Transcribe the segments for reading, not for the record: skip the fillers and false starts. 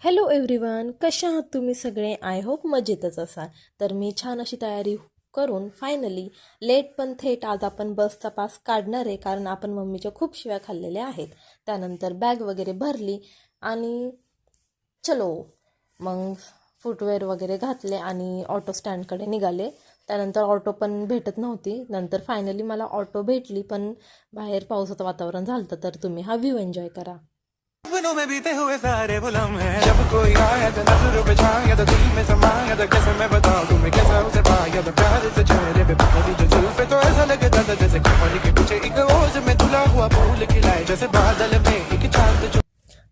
Hello everyone, कशा आहात तुम्ही सगळे? आय होप मजेतच असाल. तर मी छान अशी तयारी करून फायनली लेट पण थेट आज आपण बसचा पास काढणार आहे, कारण आपण मम्मीच्या खूप शिव्या खाल्लेल्या आहेत. त्यानंतर बॅग वगैरे भरली आणि चलो मग फुटवेअर वगैरे घातले आणि ऑटो स्टँडकडे निघाले. त्यानंतर ऑटो पण भेटत नव्हती. नंतर फायनली मला ऑटो भेटली, पण बाहेर पावसाचं वातावरण झालं. तर तुम्ही हा व्ह्यू एन्जॉय करा. सपनों में बीते हुए सारे वो लम्हे जब कोई आया तो नजरों पे छाया तो दिल में समाया तो कैसे मैं बताऊं तुम्हें कैसा उसे पाया तो प्यार से चेहरे पे पकड़ी जो जुल्फे तो ऐसा लगता था जैसे कमर के पीछे एक ओस में धुला हुआ फूल खिलाए जैसे बादल में एक चांद जो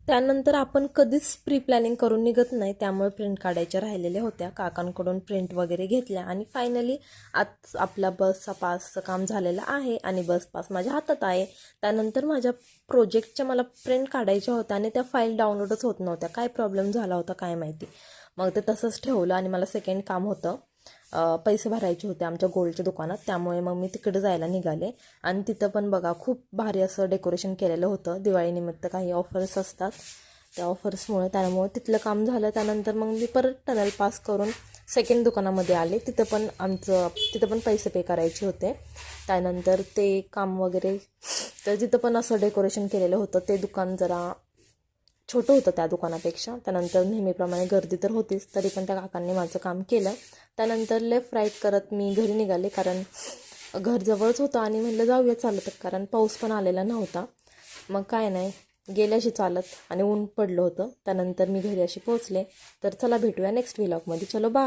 त्यानंतर आपण कधीच प्री प्लॅनिंग करून निघत नाही, त्यामुळे प्रिंट काढायच्या राहिलेल्या होत्या. काकांकडून प्रिंट वगैरे घेतल्या आणि फायनली आज आपला बसचा पासचं काम झालेलं आहे आणि बस पास माझ्या हातात आहे. त्यानंतर माझ्या प्रोजेक्टच्या मला प्रिंट काढायच्या होत्या आणि त्या फाईल डाउनलोडच होत नव्हत्या. काय प्रॉब्लेम झाला होता काय माहिती. मग ते तसंच ठेवलं आणि मला सेकंड काम होतं. पैसे भरायचे होते आमच्या गोल्डच्या दुकानात, त्यामुळे मग मी तिकडे जायला निघाले. आणि तिथं पण बघा खूप भारी असं डेकोरेशन केलेलं होतं. दिवाळीनिमित्त काही ऑफर्स असतात, त्या ऑफर्समुळे त्यामुळे तिथलं काम झालं. त्यानंतर मग मी परत टनल पास करून सेकंड दुकानामध्ये आले. तिथं पण पैसे पे करायचे होते. त्यानंतर ते काम वगैरे, तर तिथं पण असं डेकोरेशन केलेलं होतं. ते दुकान जरा छोटं होतं त्या दुकानापेक्षा. त्यानंतर नेहमीप्रमाणे गर्दी तर होतीच, तरी पण त्या काकांनी माझं काम केलं. त्यानंतर लेफ्ट राईट करत मी घरी निघाले, कारण घर जवळच होतं आणि म्हणलं जाऊया चालत, कारण पाऊस पण आलेला नव्हता. मग काय नाही, गेले अशी चालत आणि ऊन पडलं होतं. त्यानंतर मी घरी अशी पोचले. तर चला भेटूया नेक्स्ट व्लॉगमध्ये. चलो बाय.